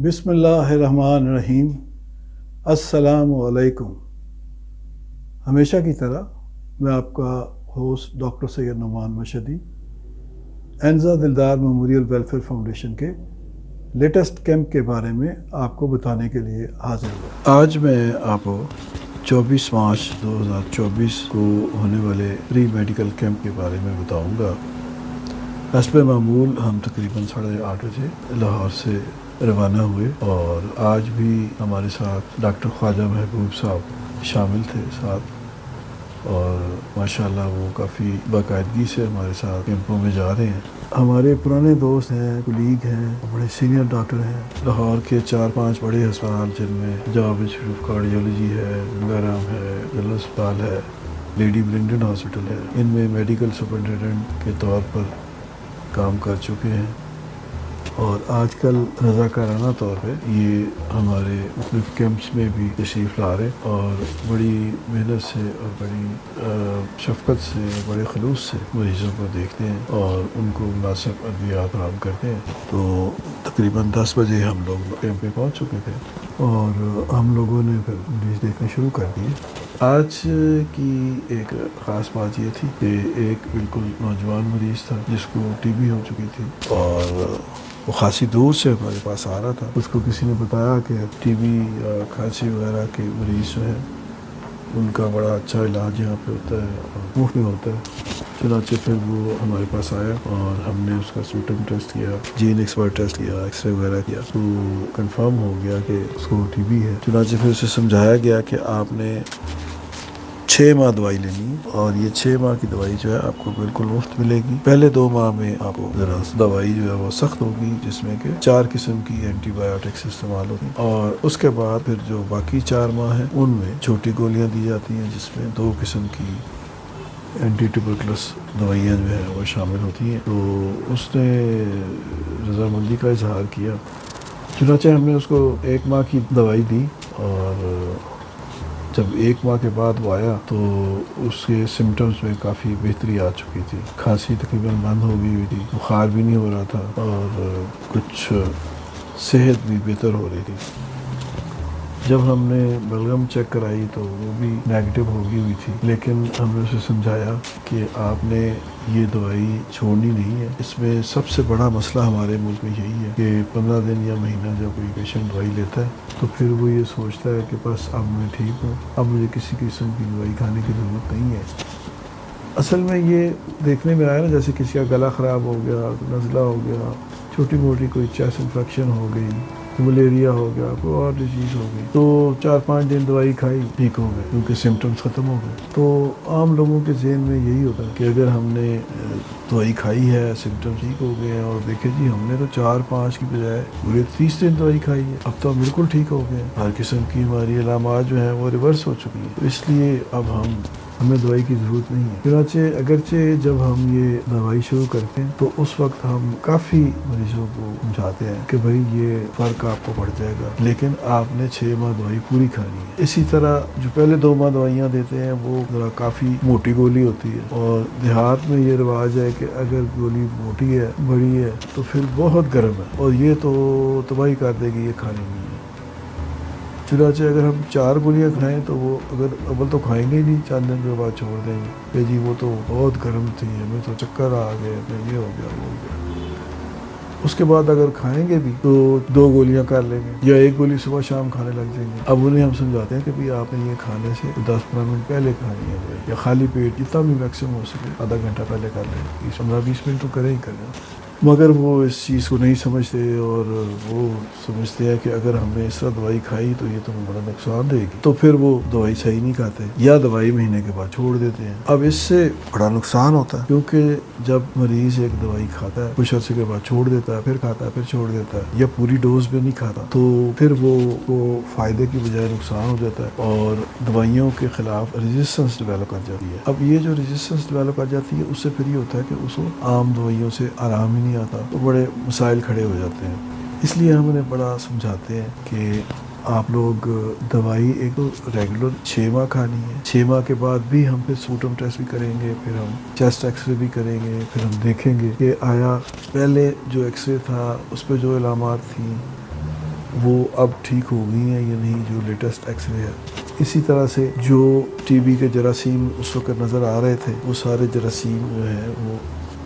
बिस्मिल्लाहिर्रहमानिर्रहीम। अस्सलामु अलैकुम। हमेशा की तरह मैं आपका होस्ट डॉक्टर सैयद नुमान मशहदी एंजा दिलदार मेमोरियल वेलफेयर फाउंडेशन के लेटेस्ट कैंप के बारे में आपको बताने के लिए हाजिर हुआ। आज मैं आपको 24 मार्च 2024 को होने वाले प्री मेडिकल कैंप के बारे में बताऊंगा। हस्ब मामूल हम तकरीबन 8:30 बजे लाहौर से रवाना हुए और आज भी हमारे साथ डॉक्टर ख्वाजा महबूब साहब शामिल थे साथ, और माशाल्लाह वो काफ़ी बाकायदगी से हमारे साथ कैंपों में जा रहे हैं। हमारे पुराने दोस्त हैं, कुलीग हैं, बड़े सीनियर डॉक्टर हैं। लाहौर के 4-5 बड़े अस्पताल जिनमें जावेद शरीफ कार्डियोलॉजी है, गंगाराम है, जनरल अस्पताल है, लेडी ब्लिंगडन हॉस्पिटल है, इनमें मेडिकल सुपरिटेंडेंट के तौर पर काम कर चुके हैं और आजकल रज़ाकाराना तौर पे ये हमारे मुख्तलिफ़ कैंप्स में भी तशरीफ़ ला रहे हैं और बड़ी मेहनत से और बड़ी शफ़क़त से, बड़े खलूस से मरीज़ों को देखते हैं और उनको मुनासिब अद्वियात फराहम करते हैं। तो तकरीबन 10 बजे हम लोग कैंप पे पहुँच चुके थे और हम लोगों ने फिर मरीज़ देखने शुरू कर दिए। आज की एक ख़ास बात ये थी कि एक बिल्कुल नौजवान मरीज़ था जिसको टीबी हो चुकी थी और वो खासी दूर से हमारे पास आ रहा था। उसको किसी ने बताया कि टीबी या खांसी वगैरह के मरीज़ जो हैं उनका बड़ा अच्छा इलाज यहाँ पे होता है और मुफ्त में होता है। चुनाचे फिर वो हमारे पास आया और हमने उसका स्पूटम टेस्ट किया, जीन एक्सपर्ट टेस्ट किया, एक्सरे वगैरह किया, तो कंफर्म हो गया कि उसको टीबी है। चुनाचे फिर उसे समझाया गया कि आपने 6 माह दवाई लेनी और ये 6 माह की दवाई जो है आपको बिल्कुल मुफ्त मिलेगी। पहले 2 माह में आपको ज़रा दवाई जो है वो सख्त होगी जिसमें कि 4 किस्म की एंटीबायोटिक्स इस्तेमाल होगी और उसके बाद फिर जो बाकी 4 माह हैं उनमें छोटी गोलियां दी जाती हैं जिसमें 2 किस्म की एंटी ट्यूबरकुलस दवाइयाँ जो है वो शामिल होती हैं। तो उसने रज़ामंदी का इजहार किया। चुनांचे हमने उसको 1 माह की दवाई दी और जब 1 माह के बाद वो आया तो उसके सिम्टम्स में काफ़ी बेहतरी आ चुकी थी। खांसी तकरीबन बंद हो गई हुई थी, बुखार भी नहीं हो रहा था और कुछ सेहत भी बेहतर हो रही थी। जब हमने बलगम चेक कराई तो वो भी नेगेटिव हो गई हुई थी, लेकिन हमने उसे समझाया कि आपने ये दवाई छोड़नी नहीं है। इसमें सबसे बड़ा मसला हमारे मुल्क में यही है कि 15 दिन या महीना जब कोई पेशेंट दवाई लेता है तो फिर वो ये सोचता है कि बस अब मैं ठीक हूँ, अब मुझे किसी किस्म की दवाई खाने की ज़रूरत नहीं है। असल में ये देखने में आया ना जैसे किसी का गला ख़राब हो गया, नज़ला हो गया, छोटी मोटी कोई चेस्ट इन्फेक्शन हो गई, मलेरिया हो गया, कोई और डिजीज़ हो गई, तो 4-5 दिन दवाई खाई, ठीक हो गए क्योंकि सिम्टम्स ख़त्म हो गए। तो आम लोगों के ज़हन में यही होता है कि अगर हमने दवाई खाई है, सिम्टम्स ठीक हो गए हैं और देखे जी हमने तो 4-5 की बजाय पूरे 30 दिन दवाई खाई है, अब तो हम बिल्कुल ठीक हो गए, हर किस्म की हमारी अलामात जो हैं वो रिवर्स हो चुकी हैं, तो इसलिए अब हमें दवाई की ज़रूरत नहीं है। चुनांचे अगरचे जब हम ये दवाई शुरू करते हैं तो उस वक्त हम काफ़ी मरीजों को समझाते हैं कि भाई ये फ़र्क आपको पड़ जाएगा, लेकिन आपने 6 माह दवाई पूरी खानी है। इसी तरह जो पहले 2 माह दवाइयाँ देते हैं वो ज़रा काफ़ी मोटी गोली होती है और देहात में ये रिवाज है कि अगर गोली मोटी है, बड़ी है तो फिर बहुत गर्म है और ये तो तबाही कर देगी, ये खानी नहीं है। चुनांचे अगर हम 4 गोलियां खाएं तो वो अगर अव्वल तो खाएंगे ही नहीं, 4 दिन के बाद छोड़ देंगे कि जी वो तो बहुत गर्म थी, हमें तो चक्कर आ गए, ये हो गया वो हो गया। उसके बाद अगर खाएंगे भी तो 2 गोलियां कर लेंगे या 1 गोली सुबह शाम खाने लग जाएंगे। अब उन्हें हम समझाते हैं कि भाई आपने ये खाने से 10-15 मिनट पहले खानी है या खाली पेट जितना भी मैक्सिमम हो सके आधा घंटा पहले कर लें, 15-20 मिनट तो करें ही करें। मगर वो इस चीज़ को नहीं समझते और वो समझते हैं कि अगर हमने इस तरह दवाई खाई तो ये तो बड़ा नुकसान देगी, तो फिर वो दवाई सही नहीं खाते या दवाई महीने के बाद छोड़ देते हैं। अब इससे बड़ा नुकसान होता है क्योंकि जब मरीज़ एक दवाई खाता है, कुछ अर्से के बाद छोड़ देता है, फिर खाता है, फिर छोड़ देता है या पूरी डोज भी नहीं खाता, तो फिर वो फ़ायदे की बजाय नुकसान हो जाता है और दवाइयों के ख़िलाफ़ रेजिस्टेंस डेवलप कर जाती है। अब ये जो रेजिस्टेंस डेवलप कर जाती है उससे फिर ये होता है कि उसको आम दवाइयों से आराम ही नहीं आता, तो बड़े मसाइल खड़े हो जाते हैं। इसलिए हम उन्हें बड़ा समझाते हैं कि आप लोग दवाई एक तो रेगुलर 6 माह खानी है, 6 माह के बाद भी हम फिर स्पूटम टेस्ट भी करेंगे, फिर हम चेस्ट एक्सरे भी करेंगे, फिर हम देखेंगे कि आया पहले जो एक्सरे था उस पर जो अलामात थी وہ اب ٹھیک ہو گئی ہیں یا نہیں، جو لیٹسٹ ایکس رے ہے. اسی طرح سے جو ٹی بی کے جراثیم اس وقت نظر آ رہے تھے، وہ سارے جراثیم جو ہیں وہ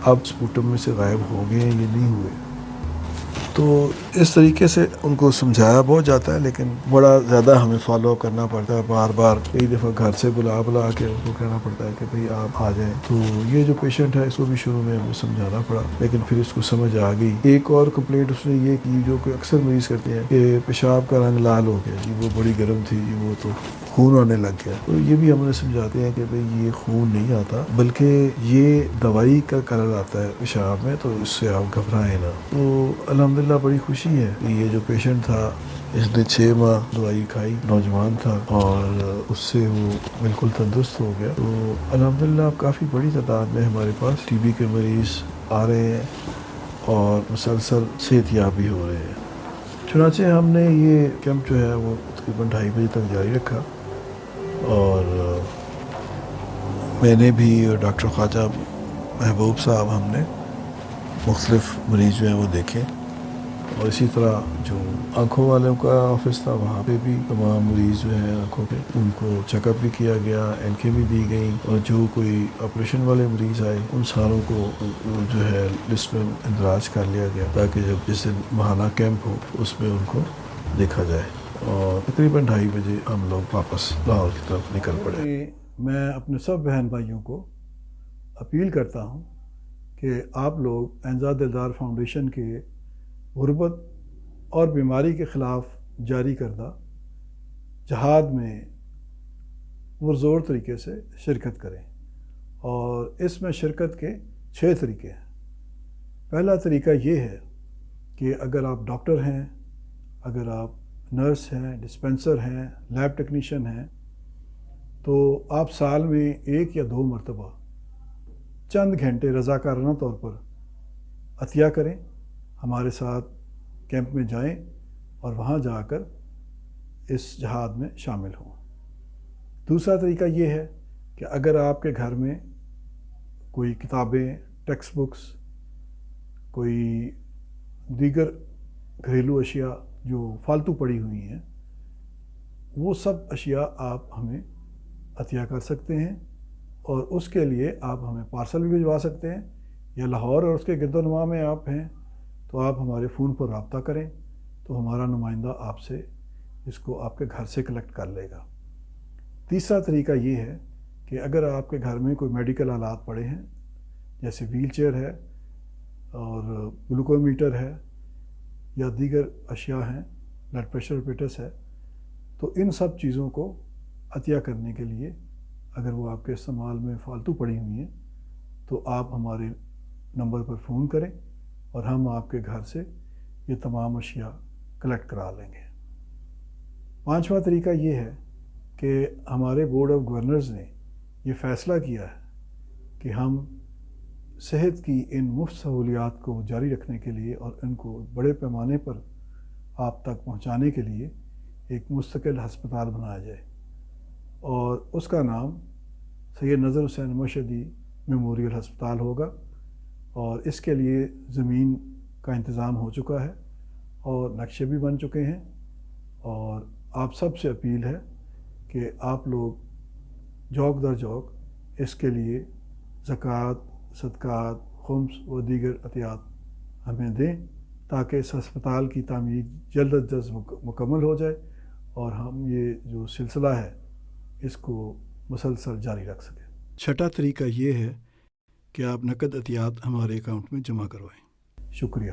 اب سپوٹم میں سے غائب ہو گئے ہیں یا نہیں ہوئے. تو اس طریقے سے ان کو سمجھایا بہت جاتا ہے، لیکن بڑا زیادہ ہمیں فالو اپ کرنا پڑتا ہے. بار بار کئی دفعہ گھر سے بلا کے ان کو کہنا پڑتا ہے کہ بھئی آپ آ جائیں. تو یہ جو پیشنٹ ہے اس کو بھی شروع میں ہمیں سمجھانا پڑا، لیکن پھر اس کو سمجھ آ گئی. ایک اور کمپلینٹ اس نے یہ کی جو کہ اکثر مریض کرتے ہیں کہ پیشاب کا رنگ لال ہو گیا جی، وہ بڑی گرم تھی جی، وہ تو خون آنے لگ گیا. تو یہ بھی ہم نے سمجھاتے ہیں کہ بھئی یہ خون نہیں آتا، بلکہ یہ دوائی کا کلر آتا ہے پیشاب میں، تو اس سے آپ گھبرائیں نہ. تو الحمدللہ بڑی خوشی ہے کہ یہ جو پیشنٹ تھا اس نے 6 ماہ دوائی کھائی، نوجوان تھا، اور اس سے وہ بالکل تندرست ہو گیا. تو الحمدللہ کافی بڑی تعداد میں ہمارے پاس ٹی بی کے مریض آ رہے ہیں اور مسلسل صحت یاب بھی ہو رہے ہیں. چنانچہ ہم نے یہ کیمپ جو ہے وہ تقریباً 2:30 بجے تک جاری رکھا، اور میں نے بھی ڈاکٹر خواجہ محبوب صاحب، ہم نے مختلف مریض جو ہیں وہ دیکھے. اور اسی طرح جو آنکھوں والوں کا آفس تھا وہاں پہ بھی تمام مریض جو ہیں آنکھوں کے، ان کو چیک اپ بھی کیا گیا، اینکیں بھی دی گئیں، اور جو کوئی آپریشن والے مریض آئے ان ساروں کو جو ہے لسٹ میں اندراج کر لیا گیا، تاکہ جب جس دن ماہانہ کیمپ ہو اس میں ان کو دیکھا جائے. اور تقریباً 2:30 بجے ہم لوگ واپس لاہور کی طرف نکل پڑے. میں اپنے سب بہن بھائیوں کو اپیل کرتا ہوں کہ آپ لوگ اینزا دلدار فاؤنڈیشن کے غربت اور بیماری کے خلاف جاری کردہ جہاد میں پرزور طریقے سے شرکت کریں. اور اس میں شرکت کے 6 طریقے ہیں. پہلا طریقہ یہ ہے کہ اگر آپ ڈاکٹر ہیں، اگر آپ نرس ہیں، ڈسپینسر ہیں، لیب ٹیکنیشین ہیں، تو آپ سال میں 1 یا 2 مرتبہ چند گھنٹے رضاکارانہ طور پر عطیہ کریں، ہمارے ساتھ کیمپ میں جائیں اور وہاں جا کر اس جہاد میں شامل ہوں. دوسرا طریقہ یہ ہے کہ اگر آپ کے گھر میں کوئی کتابیں، ٹیکسٹ بکس، کوئی دیگر گھریلو اشیاء جو فالتو پڑی ہوئی ہیں، وہ سب اشیاء آپ ہمیں عطیہ کر سکتے ہیں، اور اس کے لیے آپ ہمیں پارسل بھی بھجوا سکتے ہیں، یا لاہور اور اس کے گرد و نواح میں آپ ہیں تو آپ ہمارے فون پر رابطہ کریں تو ہمارا نمائندہ آپ سے اس کو آپ کے گھر سے کلیکٹ کر لے گا. تیسرا طریقہ یہ ہے کہ اگر آپ کے گھر میں کوئی میڈیکل آلات پڑے ہیں، جیسے ویل چیئر ہے اور گلوکومیٹر ہے یا دیگر اشیاء ہیں، بلڈ پریشر پیٹس ہے، تو ان سب چیزوں کو عطیہ کرنے کے لیے اگر وہ آپ کے استعمال میں فالتو پڑی ہوئی ہیں تو آپ ہمارے نمبر پر فون کریں اور ہم آپ کے گھر سے یہ تمام اشیاء کلیکٹ کرا لیں گے. پانچواں طریقہ یہ ہے کہ ہمارے بورڈ آف گورنرز نے یہ فیصلہ کیا ہے کہ ہم صحت کی ان مفت سہولیات کو جاری رکھنے کے لیے اور ان کو بڑے پیمانے پر آپ تک پہنچانے کے لیے ایک مستقل ہسپتال بنایا جائے، اور اس کا نام سید نظر حسین مشہدی میموریل ہسپتال ہوگا. اور اس کے لیے زمین کا انتظام ہو چکا ہے اور نقشے بھی بن چکے ہیں، اور آپ سب سے اپیل ہے کہ آپ لوگ جوک در جوک اس کے لیے زکوٰۃ، صدقات، خمس و دیگر عطیات ہمیں دیں، تاکہ اس ہسپتال کی تعمیر جلد از جلد مکمل ہو جائے اور ہم یہ جو سلسلہ ہے اس کو مسلسل جاری رکھ سکیں. چھٹا طریقہ یہ ہے کہ آپ نقد عطیات ہمارے اکاؤنٹ میں جمع کروائیں. شکریہ.